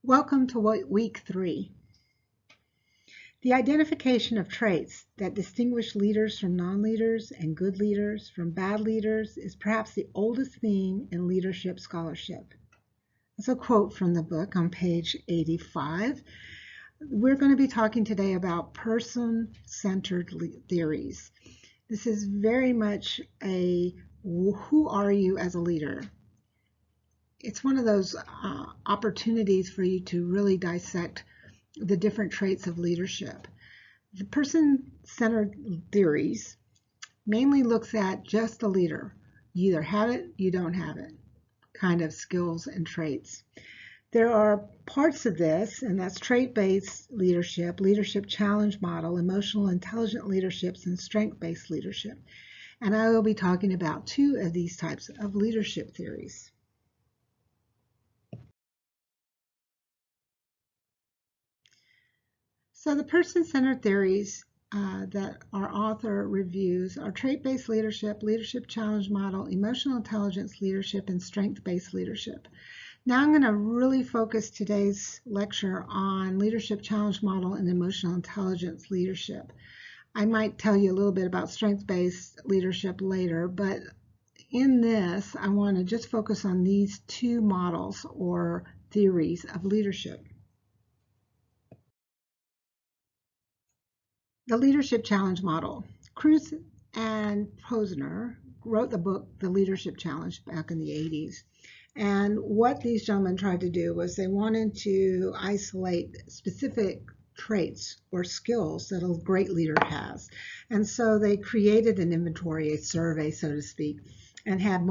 Welcome to week 3. The identification of traits that distinguish leaders from non-leaders and good leaders from bad leaders is perhaps the oldest theme in leadership scholarship. That's a quote from the book on page 85. We're going to be talking today about person-centered theories. This is very much a who are you as a leader? It's one of those opportunities for you to really dissect the different traits of leadership. The person-centered theories mainly looks at just the leader. You either have it, you don't have it, kind of skills and traits. There are parts of this, and that's trait-based leadership, leadership challenge model, emotional intelligent leaderships, and strength-based leadership. And I will be talking about 2 of these types of leadership theories. So the person-centered theories that our author reviews are trait-based leadership, leadership challenge model, emotional intelligence leadership, and strength-based leadership. Now I'm going to really focus today's lecture on leadership challenge model and emotional intelligence leadership. I might tell you a little bit about strength-based leadership later, but in this I want to just focus on these 2 models or theories of leadership. The Leadership Challenge Model. Cruz and Posner wrote the book, The Leadership Challenge, back in the 80s. And what these gentlemen tried to do was they wanted to isolate specific traits or skills that a great leader has. And so they created an inventory, a survey, so to speak, and had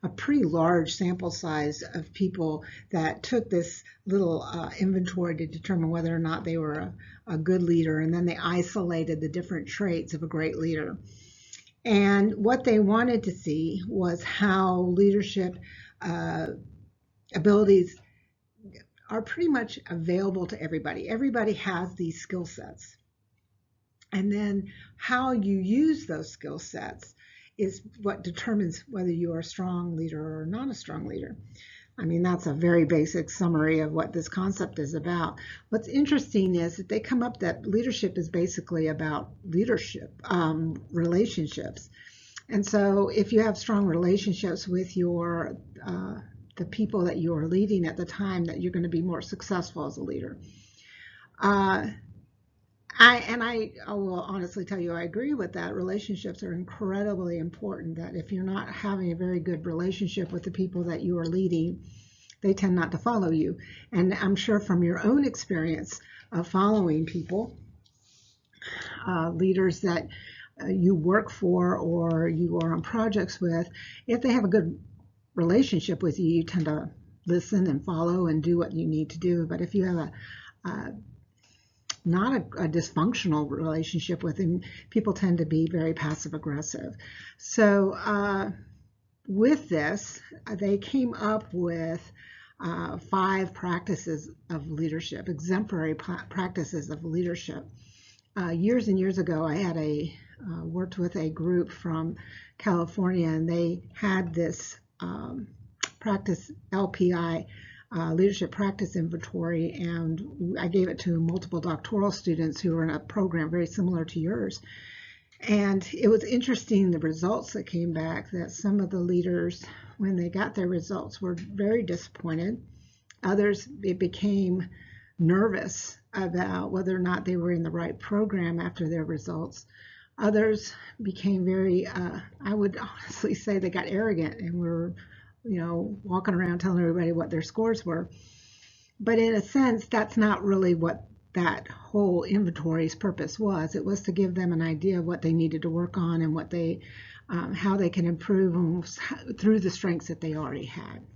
a pretty large sample size of people that took this little inventory to determine whether or not they were a good leader, and then they isolated the different traits of a great leader. And what they wanted to see was how leadership abilities are pretty much available to everybody. Everybody has these skill sets. And then how you use those skill sets is what determines whether you are a strong leader or not a strong leader. I mean, that's a very basic summary of what this concept is about. What's interesting is that they come up that leadership is basically about leadership, relationships. And so if you have strong relationships with the people that you are leading at the time, that you're going to be more successful as a leader. I will honestly tell you, I agree with that. Relationships are incredibly important, that if you're not having a very good relationship with the people that you are leading, they tend not to follow you. And I'm sure from your own experience of following people, leaders that you work for or you are on projects with, if they have a good relationship with you, you tend to listen and follow and do what you need to do. But if you have not a dysfunctional relationship with him, people tend to be very passive aggressive. So with this, they came up with 5 practices of leadership, exemplary practices of leadership. Years and years ago, I had worked with a group from California, and they had this practice LPI, leadership practice inventory, and I gave it to multiple doctoral students who were in a program very similar to yours. And it was interesting, the results that came back, that some of the leaders, when they got their results, were very disappointed. Others, it became nervous about whether or not they were in the right program after their results. Others became very, I would honestly say they got arrogant and were walking around telling everybody what their scores were. But in a sense, that's not really what that whole inventory's purpose was. It was to give them an idea of what they needed to work on and what how they can improve through the strengths that they already had.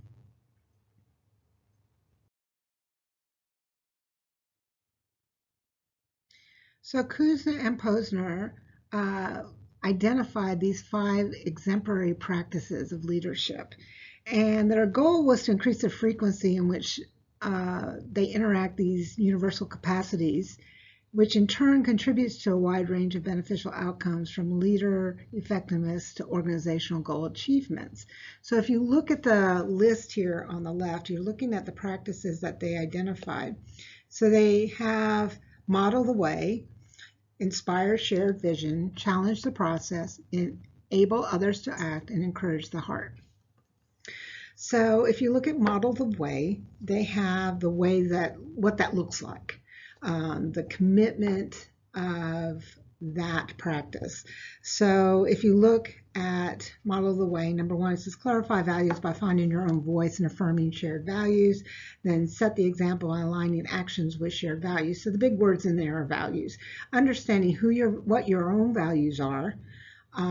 So Kuzna and Posner identified these 5 exemplary practices of leadership. And their goal was to increase the frequency in which they interact these universal capacities which in turn contributes to a wide range of beneficial outcomes from leader effectiveness to organizational goal achievements. So if you look at the list here on the left, you're looking at the practices that they identified. So they have model the way, inspire shared vision, challenge the process, enable others to act, and encourage the heart. So if you look at model the way, they have the way that what that looks like. The commitment of that practice. So if you look at model the way, number one, it says clarify values by finding your own voice and affirming shared values. Then set the example by aligning actions with shared values. So the big words in there are values. Understanding what your own values are,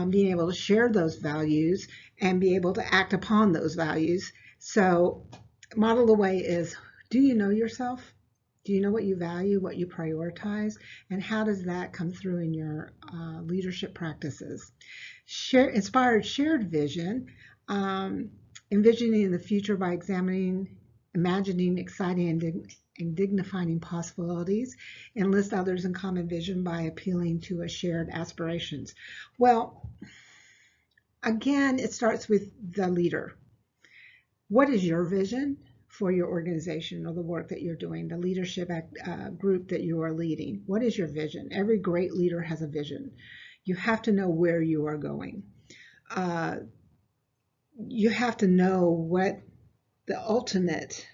being able to share those values and be able to act upon those values. So model the way is, do you know yourself? Do you know what you value, what you prioritize, and how does that come through in your leadership practices? Inspired shared vision, envisioning the future by imagining exciting and dignifying possibilities, enlist others in common vision by appealing to a shared aspirations. Well, again, it starts with the leader. What is your vision for your organization or the work that you're doing, the leadership group that you are leading? What is your vision? Every great leader has a vision. You have to know where you are going. You have to know what the ultimate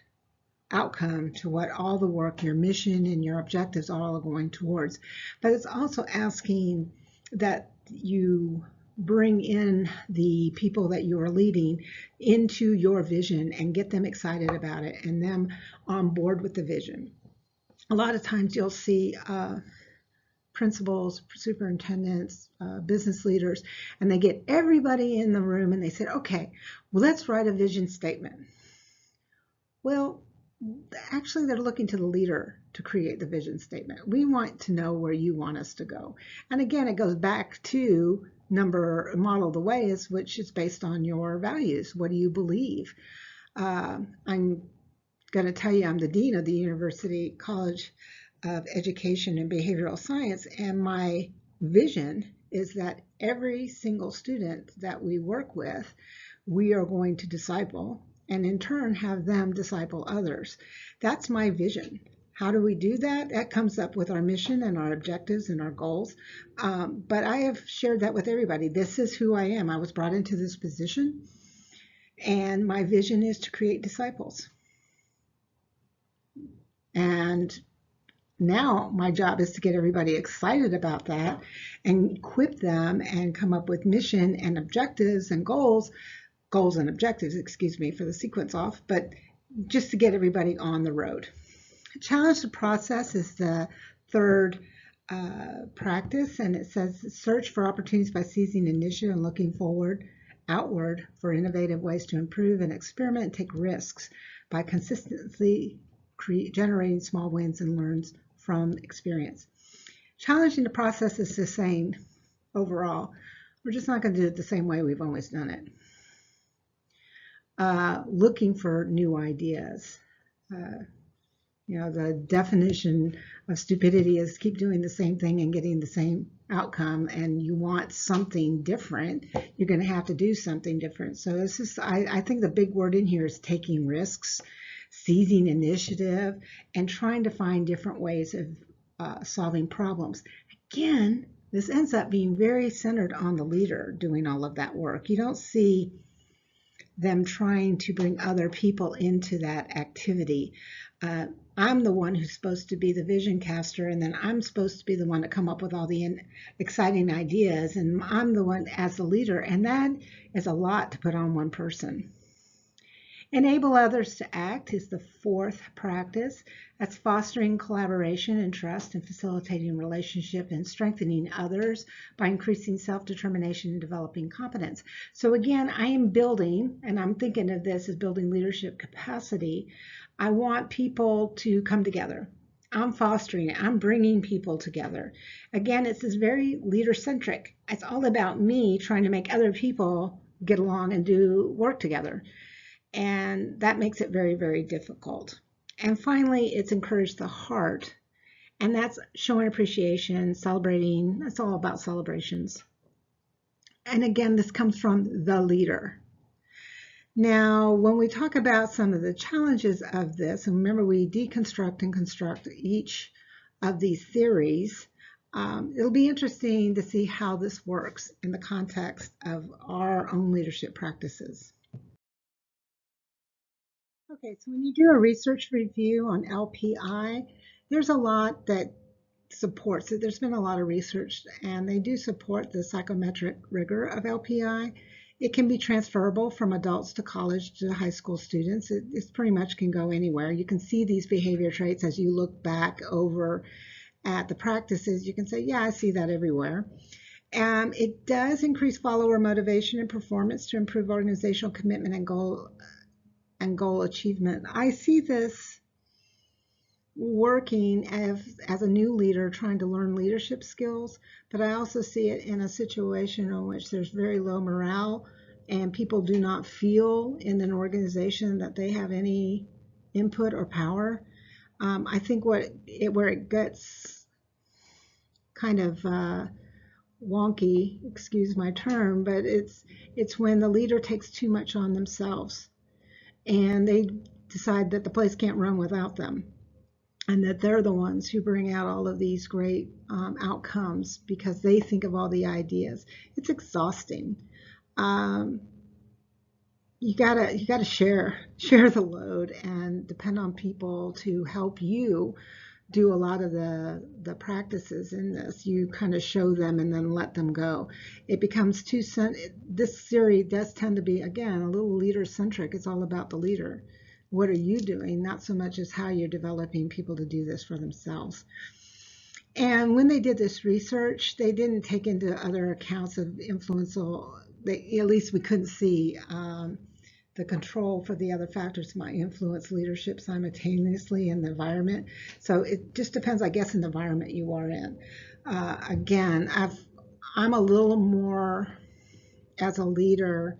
outcome to what all the work, your mission and your objectives all are going towards. But it's also asking that you bring in the people that you are leading into your vision and get them excited about it and them on board with the vision. A lot of times you'll see principals, superintendents, business leaders, and they get everybody in the room and they said, okay, well, let's write a vision statement. Well, actually, they're looking to the leader to create the vision statement. We want to know where you want us to go. And again, it goes back to model the way, which is based on your values. What do you believe? I'm going to tell you, I'm the dean of the University College of Education and Behavioral Science, and my vision is that every single student that we work with, we are going to disciple and in turn have them disciple others. That's my vision. How do we do that? That comes up with our mission and our objectives and our goals. But I have shared that with everybody. This is who I am. I was brought into this position, and my vision is to create disciples. And now my job is to get everybody excited about that and equip them and come up with mission and objectives and goals and objectives, excuse me for the sequence off, but just to get everybody on the road. Challenge the process is the third practice, and it says search for opportunities by seizing initiative and looking outward for innovative ways to improve and experiment and take risks by consistently generating small wins and learns from experience. Challenging the process is just saying overall, we're just not going to do it the same way we've always done it. Looking for new ideas. The definition of stupidity is keep doing the same thing and getting the same outcome, and you want something different, you're going to have to do something different. So this is, I think the big word in here is taking risks, seizing initiative, and trying to find different ways of solving problems. Again, this ends up being very centered on the leader doing all of that work. You don't see them trying to bring other people into that activity. I'm the one who's supposed to be the vision caster, and then I'm supposed to be the one to come up with all the exciting ideas, and I'm the one as the leader, and that is a lot to put on one person. Enable others to act is the fourth practice. That's fostering collaboration and trust and facilitating relationship and strengthening others by increasing self-determination and developing competence. So again, I am building, and I'm thinking of this as building leadership capacity. I want people to come together. I'm fostering it. I'm bringing people together. Again, it's this very leader-centric. It's all about me trying to make other people get along and do work together. And that makes it very, very difficult. And finally, it's encourage the heart. And that's showing appreciation, celebrating. It's all about celebrations. And again, this comes from the leader. Now, when we talk about some of the challenges of this, and remember we deconstruct and construct each of these theories, it'll be interesting to see how this works in the context of our own leadership practices. Okay, so when you do a research review on LPI, there's a lot that supports it. There's been a lot of research, and they do support the psychometric rigor of LPI. It can be transferable from adults to college to high school students. It pretty much can go anywhere. You can see these behavior traits as you look back over at the practices. You can say, yeah, I see that everywhere. It does increase follower motivation and performance to improve organizational commitment and goal achievement. I see this working as a new leader trying to learn leadership skills, but I also see it in a situation in which there's very low morale and people do not feel in an organization that they have any input or power. I think where it gets kind of wonky, excuse my term, but it's when the leader takes too much on themselves and they decide that the place can't run without them, and that they're the ones who bring out all of these great outcomes because they think of all the ideas. It's exhausting. You gotta share the load and depend on people to help you do a lot of the practices in this. You kind of show them and then let them go. It becomes this theory does tend to be, again, a little leader centric. It's all about the leader. What are you doing? Not so much as how you're developing people to do this for themselves. And when they did this research, they didn't take into other accounts of influential, at least we couldn't see the control for the other factors might influence leadership simultaneously in the environment. So it just depends, I guess, in the environment you are in. Again, I'm a little more, as a leader,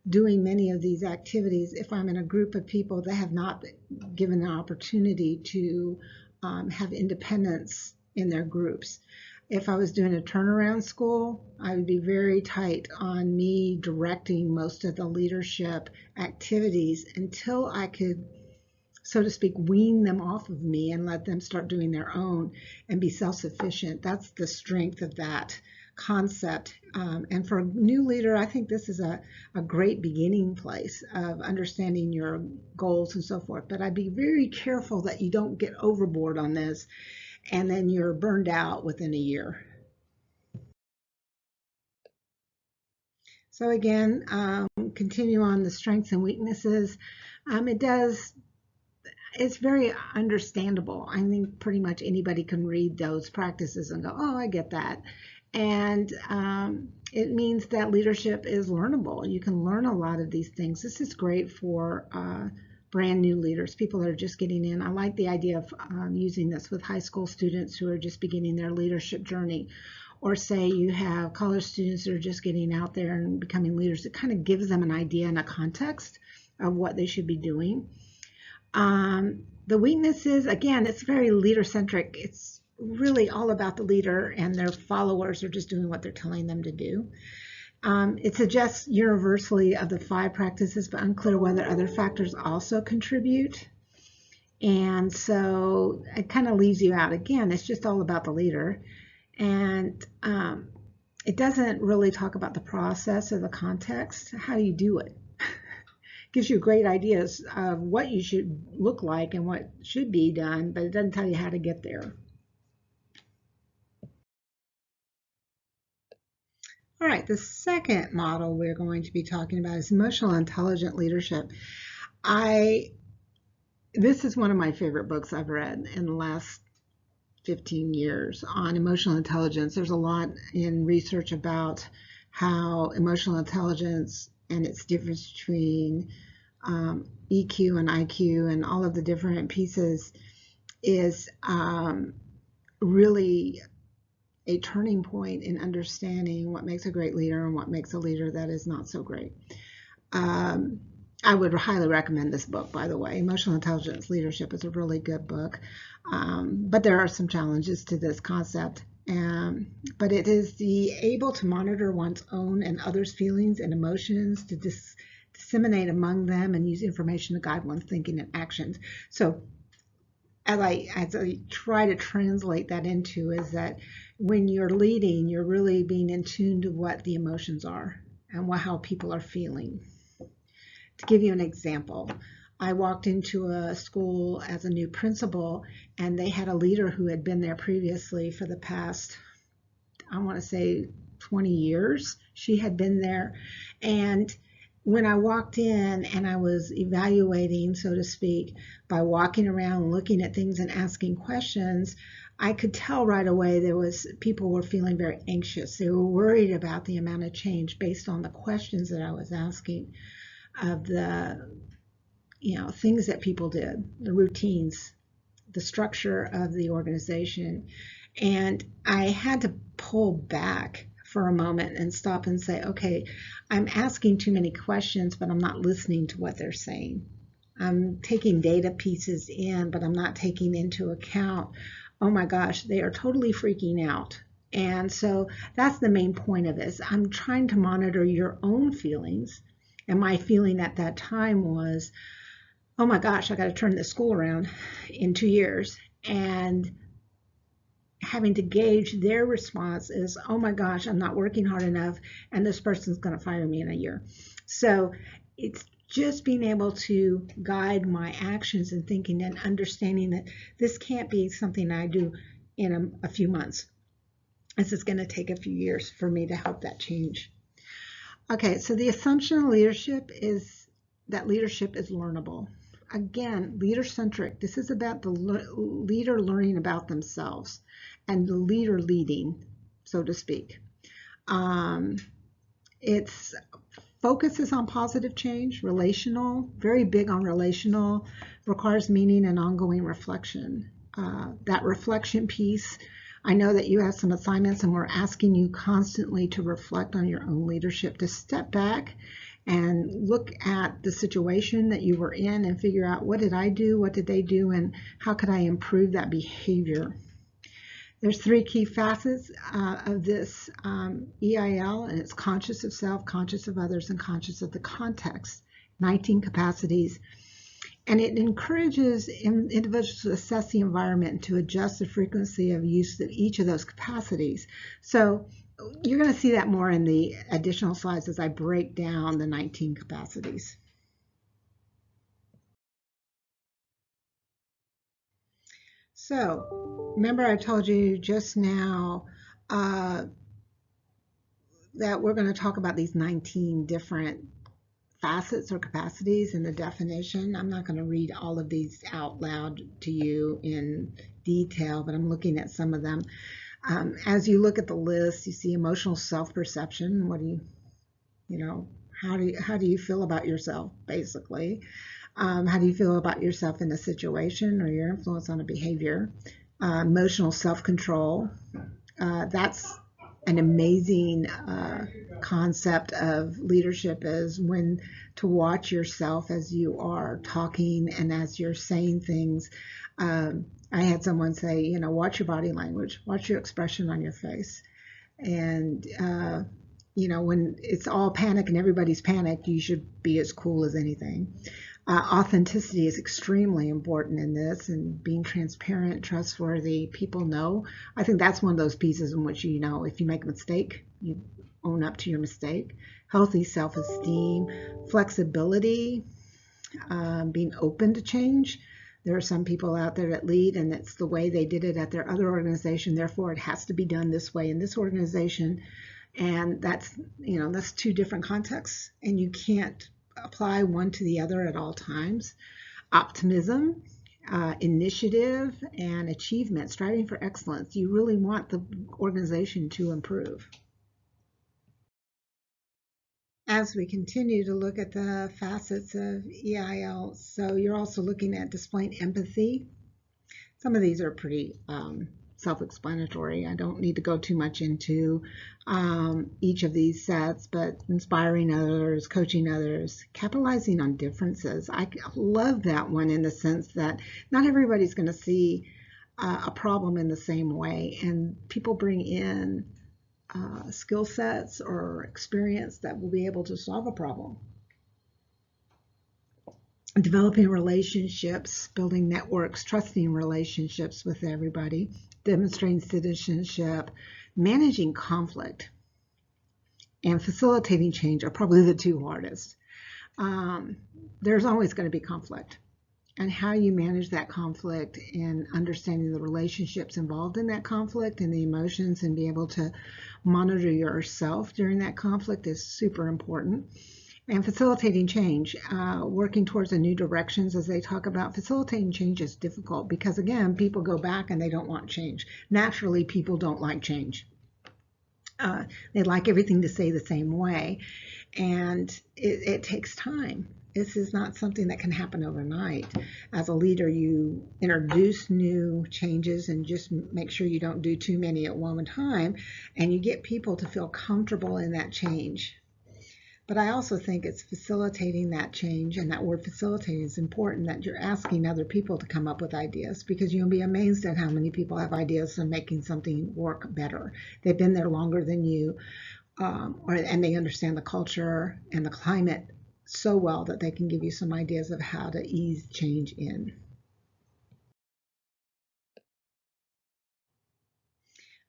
doing many of these activities if I'm in a group of people that have not been given an opportunity to have independence in their groups. If I was doing a turnaround school, I would be very tight on me directing most of the leadership activities until I could, so to speak, wean them off of me and let them start doing their own and be self-sufficient. That's the strength of that concept. And for a new leader, I think this is a great beginning place of understanding your goals and so forth. But I'd be very careful that you don't get overboard on this and then you're burned out within a year. So again, continue on the strengths and weaknesses. It's very understandable. I think pretty much anybody can read those practices and go, oh, I get that. And it means that leadership is learnable. You can learn a lot of these things. This is great for brand new leaders, people that are just getting in. I like the idea of using this with high school students who are just beginning their leadership journey. Or say you have college students that are just getting out there and becoming leaders. It kind of gives them an idea and a context of what they should be doing. The weaknesses, again, it's very leader-centric. It's really all about the leader and their followers are just doing what they're telling them to do. It suggests universally of the 5 practices, but unclear whether other factors also contribute. And so it kind of leaves you out. Again, it's just all about the leader. And it doesn't really talk about the process or the context. How do you do it? Gives you great ideas of what you should look like and what should be done, but it doesn't tell you how to get there. All right, the second model we're going to be talking about is emotional intelligent leadership. This is one of my favorite books I've read in the last 15 years on emotional intelligence. There's a lot in research about how emotional intelligence and its difference between EQ and IQ and all of the different pieces is really a turning point in understanding what makes a great leader and what makes a leader that is not so great. I would highly recommend this book, by the way. Emotional Intelligence Leadership is a really good book, but there are some challenges to this concept. But it is the able to monitor one's own and others' feelings and emotions, to disseminate among them and use information to guide one's thinking and actions. So as I try to translate that into, is that when you're leading, you're really being in tune to what the emotions are and how people are feeling. To give you an example, I walked into a school as a new principal, and they had a leader who had been there previously for the past, I want to say 20 years. She had been there, and when I walked in and I was evaluating, so to speak, by walking around, looking at things and asking questions, I could tell right away people were feeling very anxious. They were worried about the amount of change based on the questions that I was asking, of the things that people did, the routines, the structure of the organization. And I had to pull back for a moment and stop and say, okay, I'm asking too many questions, but I'm not listening to what they're saying. I'm taking data pieces in, but I'm not taking into account, oh my gosh, they are totally freaking out. And so that's the main point of this. I'm trying to monitor your own feelings. And my feeling at that time was, oh my gosh, I got to turn this school around in 2 years. And having to gauge their response is, oh my gosh, I'm not working hard enough, and this person's going to fire me in a year. So it's just being able to guide my actions and thinking and understanding that this can't be something I do in a few months. This is going to take a few years for me to help that change. Okay, so the assumption of leadership is that leadership is learnable. Again, leader-centric. This is about the leader learning about themselves and the leader leading, so to speak. Its focus is on positive change, relational, very big on relational, requires meaning and ongoing reflection. That reflection piece, I know that you have some assignments, and we're asking you constantly to reflect on your own leadership, to step back and look at the situation that you were in and figure out, what did I do, what did they do, and how could I improve that behavior? There's 3 key facets of this EIL, and it's conscious of self, conscious of others, and conscious of the context. 19 capacities. And it encourages individuals to assess the environment and to adjust the frequency of use of each of those capacities. So you're going to see that more in the additional slides as I break down the 19 capacities. So remember, I told you just now that we're going to talk about these 19 different facets or capacities in the definition. I'm not going to read all of these out loud to you in detail, but I'm looking at some of them. As you look at the list, you see emotional self-perception. What do how do you feel about yourself, basically? How do you feel about yourself in a situation or your influence on a behavior? Emotional self-control. That's an amazing concept of leadership, is when to watch yourself as you are talking and as you're saying things. I had someone say, watch your body language, watch your expression on your face. And, when it's all panic and everybody's panicked, you should be as cool as anything. Authenticity is extremely important in this, and being transparent, trustworthy, people know. I think that's one of those pieces in which, if you make a mistake, you own up to your mistake. Healthy self-esteem, flexibility, being open to change. There are some people out there that lead, and it's the way they did it at their other organization, therefore it has to be done this way in this organization. And that's 2 different contexts, and you can't apply one to the other at all times. Optimism, initiative, and achievement, striving for excellence. You really want the organization to improve. As we continue to look at the facets of EIL, so you're also looking at displaying empathy. Some of these are pretty self-explanatory. I don't need to go too much into each of these sets, but inspiring others, coaching others, capitalizing on differences. I love that one in the sense that not everybody's going to see a problem in the same way, and people bring in skill sets or experience that will be able to solve a problem. Developing relationships, building networks, trusting relationships with everybody, demonstrating citizenship, managing conflict, and facilitating change are probably the two hardest. There's always going to be conflict, and how you manage that conflict and understanding the relationships involved in that conflict and the emotions and be able to monitor yourself during that conflict is super important. And facilitating change, working towards a new directions, as they talk about. Facilitating change is difficult because, again, people go back and they don't want change. Naturally, people don't like change. They like everything to stay the same way, and it takes time. This is not something that can happen overnight. As a leader, you introduce new changes and just make sure you don't do too many at one time, and you get people to feel comfortable in that change. But I also think it's facilitating that change, and that word facilitating is important, that you're asking other people to come up with ideas, because you'll be amazed at how many people have ideas for making something work better. They've been there longer than you, and they understand the culture and the climate so well that they can give you some ideas of how to ease change in.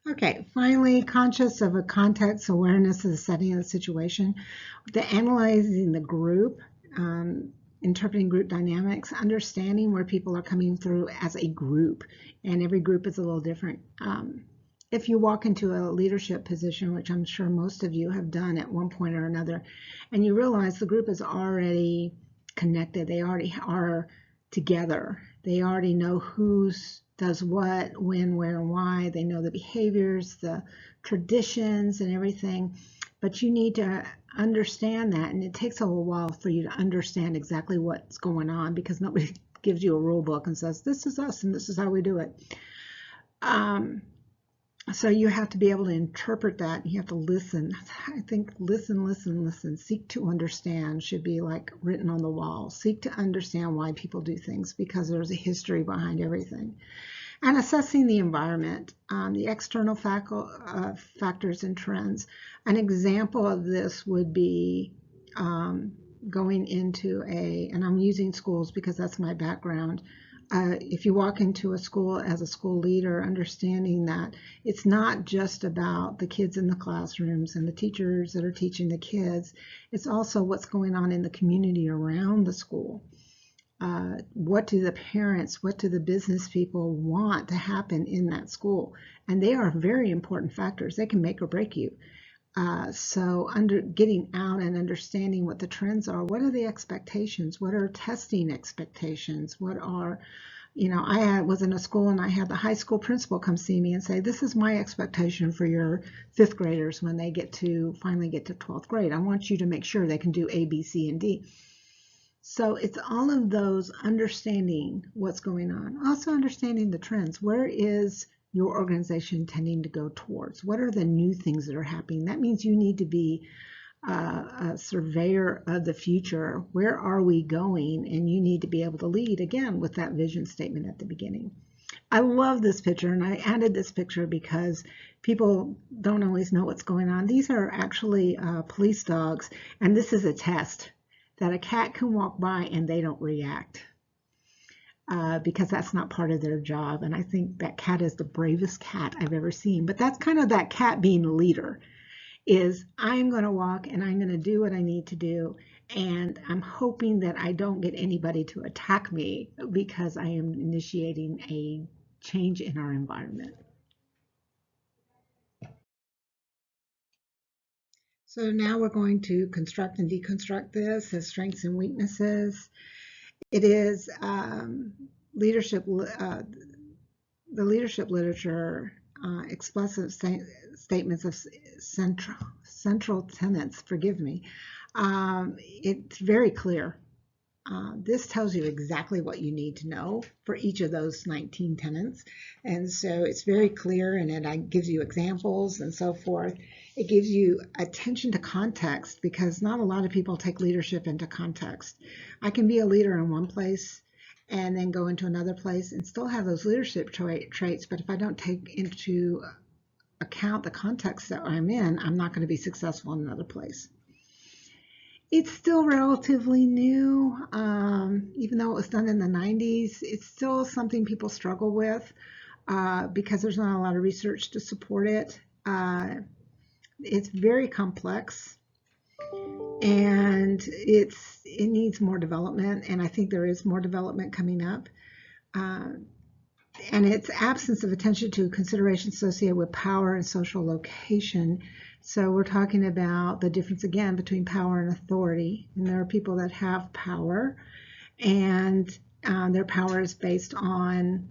Okay, finally, conscious of a context, awareness of the setting of the situation, the analyzing the group, interpreting group dynamics, understanding where people are coming through as a group, and every group is a little different. If you walk into a leadership position, which I'm sure most of you have done at one point or another, and you realize the group is already connected, they already are together, they already know who's does what, when, where, and why. They know the behaviors, the traditions, and everything. But you need to understand that, and it takes a little while for you to understand exactly what's going on, because nobody gives you a rule book and says, this is us and this is how we do it. So you have to be able to interpret that. You have to listen. I think listen. Seek to understand should be like written on the wall. Seek to understand why people do things, because there's a history behind everything. And assessing the environment, the external factors and trends. An example of this would be going into and I'm using schools because that's my background. If you walk into a school as a school leader, understanding that it's not just about the kids in the classrooms and the teachers that are teaching the kids, it's also what's going on in the community around the school. What do the parents, what do the business people want to happen in that school? And they are very important factors. They can make or break you. So getting out and understanding what the trends are, what are the expectations, what are testing expectations, what are, I was in a school and I had the high school principal come see me and say, this is my expectation for your fifth graders when they finally get to 12th grade. I want you to make sure they can do A, B, C, and D. So it's all of those, understanding what's going on, also understanding the trends. Where is your organization tending to go towards? What are the new things that are happening? That means you need to be a surveyor of the future. Where are we going? And you need to be able to lead, again, with that vision statement at the beginning. I love this picture, and I added this picture because people don't always know what's going on. These are actually police dogs, and this is a test that a cat can walk by and they don't react. Because that's not part of their job. And I think that cat is the bravest cat I've ever seen. But that's kind of that cat being a leader, is I'm going to walk and I'm going to do what I need to do. And I'm hoping that I don't get anybody to attack me because I am initiating a change in our environment. So now we're going to construct and deconstruct this as strengths and weaknesses. It is leadership. The leadership literature, explicit statements of central tenets. Forgive me. It's very clear. This tells you exactly what you need to know for each of those 19 tenets. And so it's very clear, and it gives you examples and so forth. It gives you attention to context, because not a lot of people take leadership into context. I can be a leader in one place and then go into another place and still have those leadership traits, but if I don't take into account the context that I'm in, I'm not going to be successful in another place. It's still relatively new, even though it was done in the 90s. It's still something people struggle with because there's not a lot of research to support it. It's very complex, and it needs more development, and I think there is more development coming up. And its absence of attention to considerations associated with power and social location. So we're talking about the difference again between power and authority. And there are people that have power, and their power is based on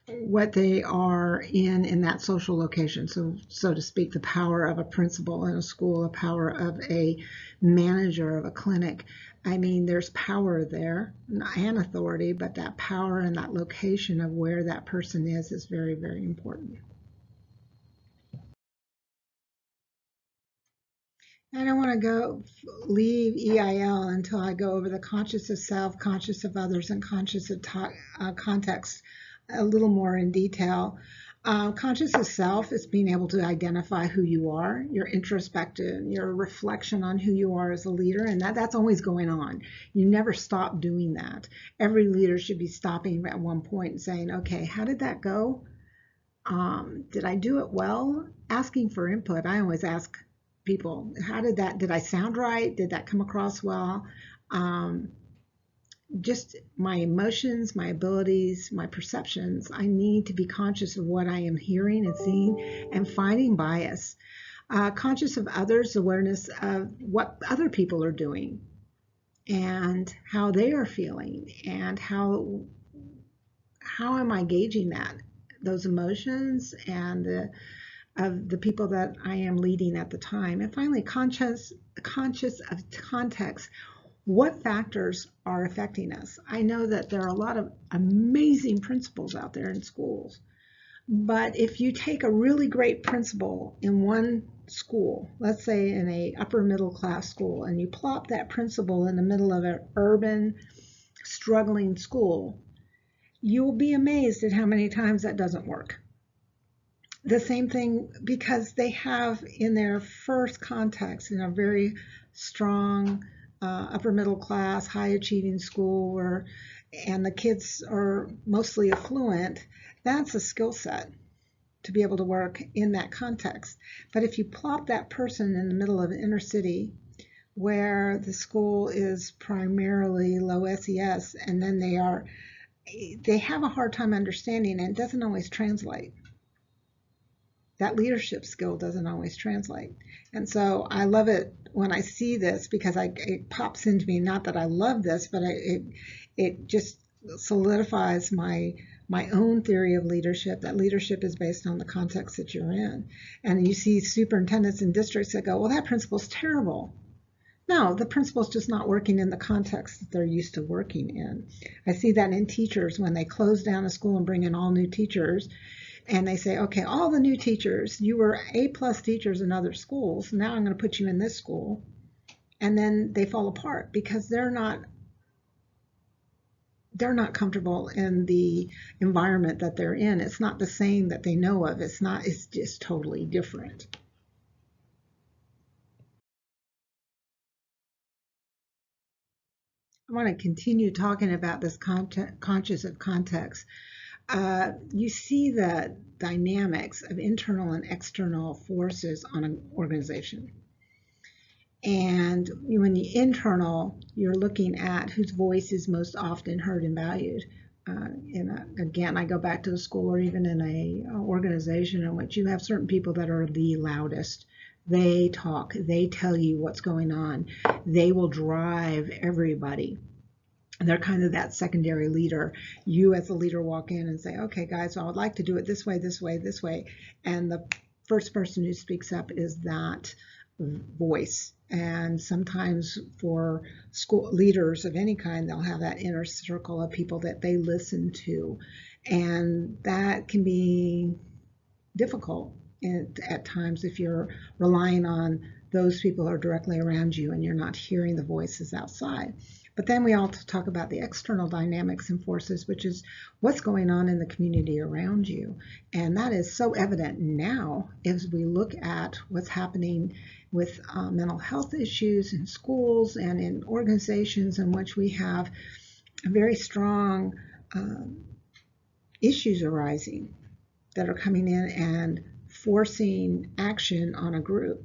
what they are in that social location. So to speak, the power of a principal in a school, the power of a manager of a clinic. I mean, there's power there and authority, but that power and that location of where that person is very, very important. I don't want to leave EIL until I go over the conscious of self, conscious of others, and conscious of context a little more in detail. Conscious of self is being able to identify who you are, your introspection, your reflection on who you are as a leader, and that's always going on. You never stop doing that. Every leader should be stopping at one point and saying, okay, how did that go? Did I do it well? Asking for input. I always ask people, did I sound right? Did that come across well? Just my emotions, my abilities, my perceptions. I need to be conscious of what I am hearing and seeing and fighting bias. Conscious of others, awareness of what other people are doing and how they are feeling, and how am I gauging those emotions and of the people that I am leading at the time. And finally, conscious of context. What factors are affecting us? I know that there are a lot of amazing principals out there in schools, but if you take a really great principal in one school, let's say in a upper middle class school, and you plop that principal in the middle of an urban, struggling school, you'll be amazed at how many times that doesn't work. The same thing, because they have in their first context in a very strong upper middle class, high achieving school and the kids are mostly affluent, that's a skill set to be able to work in that context. But if you plop that person in the middle of an inner city where the school is primarily low SES, and then they have a hard time understanding, and it doesn't always translate. That leadership skill doesn't always translate. And so I love it when I see this, because it pops into me, not that I love this, but it just solidifies my own theory of leadership, that leadership is based on the context that you're in. And you see superintendents in districts that go, well, that principal's terrible. No, the principal's just not working in the context that they're used to working in. I see that in teachers when they close down a school and bring in all new teachers. And they say, okay, all the new teachers, you were A+ teachers in other schools. Now I'm going to put you in this school. And then they fall apart because they're not comfortable in the environment that they're in. It's not the same that they know of. It's just totally different. I want to continue talking about this conscious of context. You see the dynamics of internal and external forces on an organization. And when the internal, you're looking at whose voice is most often heard and valued. Again, I go back to the school or even in an organization in which you have certain people that are the loudest. They talk, they tell you what's going on. They will drive everybody. They're kind of that secondary leader. You as a leader walk in and say, okay, guys, so I would like to do it this way, this way, this way. And the first person who speaks up is that voice. And sometimes for school leaders of any kind, they'll have that inner circle of people that they listen to. And that can be difficult at times if you're relying on those people who are directly around you and you're not hearing the voices outside. But then we also talk about the external dynamics and forces, which is what's going on in the community around you. And that is so evident now as we look at what's happening with mental health issues in schools and in organizations in which we have very strong issues arising that are coming in and forcing action on a group.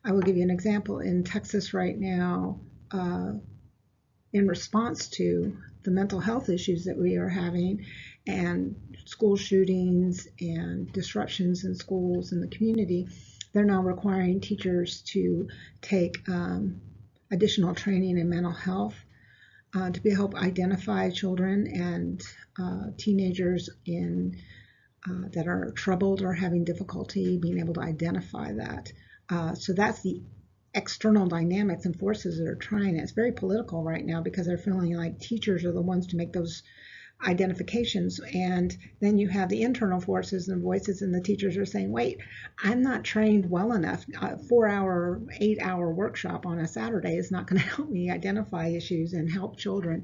I will give you an example. In Texas right now, in response to the mental health issues that we are having and school shootings and disruptions in schools and the community, they're now requiring teachers to take additional training in mental health to be help identify children and teenagers in that are troubled or having difficulty being able to identify that. So that's the external dynamics and forces that are trying it. It's very political right now because they're feeling like teachers are the ones to make those identifications. And then you have the internal forces and voices, and the teachers are saying, wait, I'm not trained well enough. A 4-hour, 8-hour workshop on a Saturday is not going to help me identify issues and help children.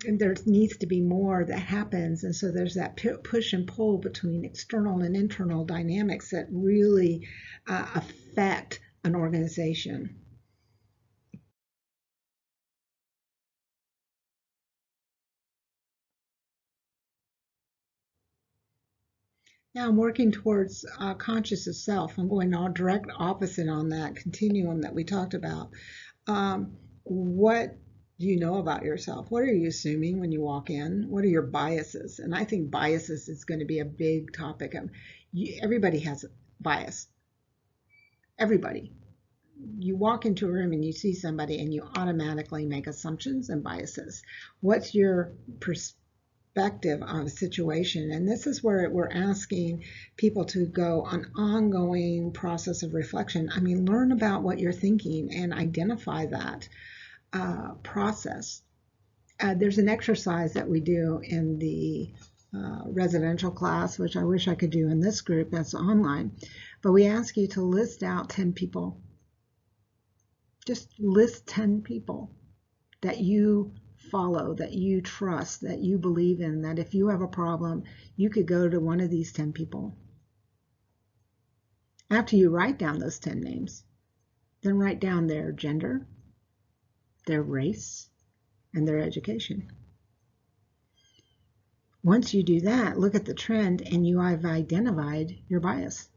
And there needs to be more that happens. And so there's that push and pull between external and internal dynamics that really affect an organization. Now I'm working towards conscious of self. I'm going all direct opposite on that continuum that we talked about. What do you know about yourself? What are you assuming when you walk in? What are your biases? And I think biases is going to be a big topic. Everybody has a bias. Everybody. You walk into a room and you see somebody and you automatically make assumptions and biases. What's your perspective on a situation? And this is where we're asking people to go an ongoing process of reflection. I mean, learn about what you're thinking and identify that process. There's an exercise that we do in the residential class, which I wish I could do in this group that's online, but we ask you to list out 10 people. Just list 10 people that you follow, that you trust, that you believe in, that if you have a problem, you could go to one of these 10 people. After you write down those 10 names, then write down their gender, their race, and their education. Once you do that, look at the trend and you have identified your bias.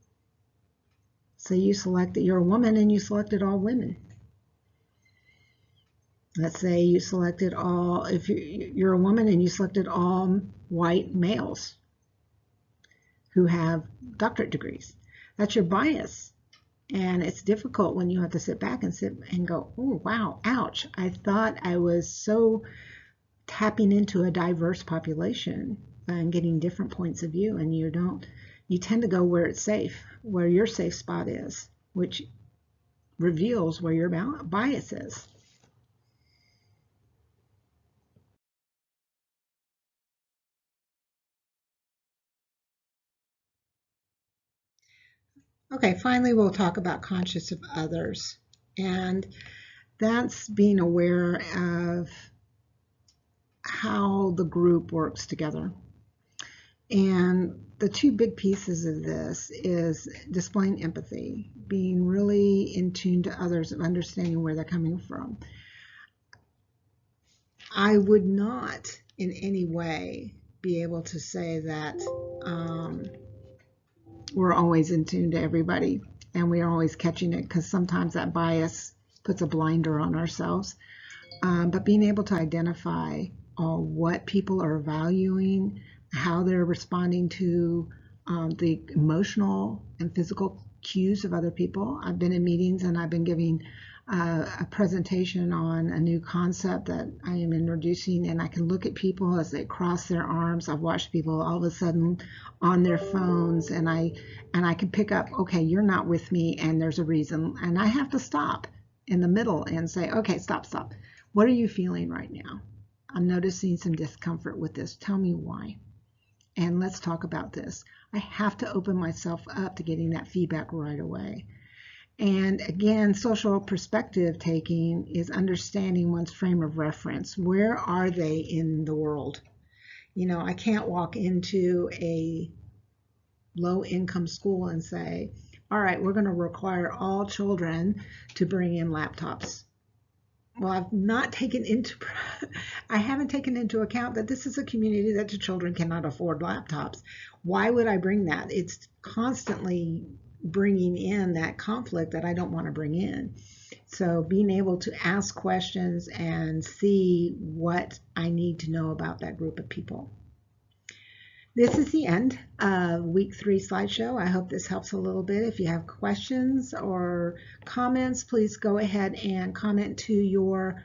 So you select that you're a woman and you selected all women. Let's say you selected all, if you're a woman and you selected all white males who have doctorate degrees. That's your bias. And it's difficult when you have to sit back and go, oh, wow, ouch. I thought I was so tapping into a diverse population and getting different points of view, and you tend to go where it's safe, where your safe spot is, which reveals where your bias is. Okay, finally, we'll talk about conscious of others. And that's being aware of how the group works together. And the two big pieces of this is displaying empathy, being really in tune to others and understanding where they're coming from. I would not in any way be able to say that we're always in tune to everybody and we are always catching it, because sometimes that bias puts a blinder on ourselves. But being able to identify what people are valuing, how they're responding to the emotional and physical cues of other people. I've been in meetings and I've been giving a presentation on a new concept that I am introducing, and I can look at people as they cross their arms. I've watched people all of a sudden on their phones, and I can pick up, okay, you're not with me, and there's a reason, and I have to stop in the middle and say, okay, stop. What are you feeling right now? I'm noticing some discomfort with this. Tell me why. And let's talk about this. I have to open myself up to getting that feedback right away. And again, social perspective taking is understanding one's frame of reference. Where are they in the world? You know, I can't walk into a low-income school and say, all right, we're going to require all children to bring in laptops. Well, I haven't taken into account that this is a community that the children cannot afford laptops. Why would I bring that? It's constantly bringing in that conflict that I don't want to bring in. So being able to ask questions and see what I need to know about that group of people. This is the end of week 3 slideshow. I hope this helps a little bit. If you have questions or comments, please go ahead and comment to your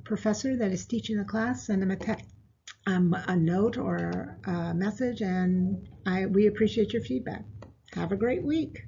professor that is teaching the class. Send them a note or a message, and we appreciate your feedback. Have a great week.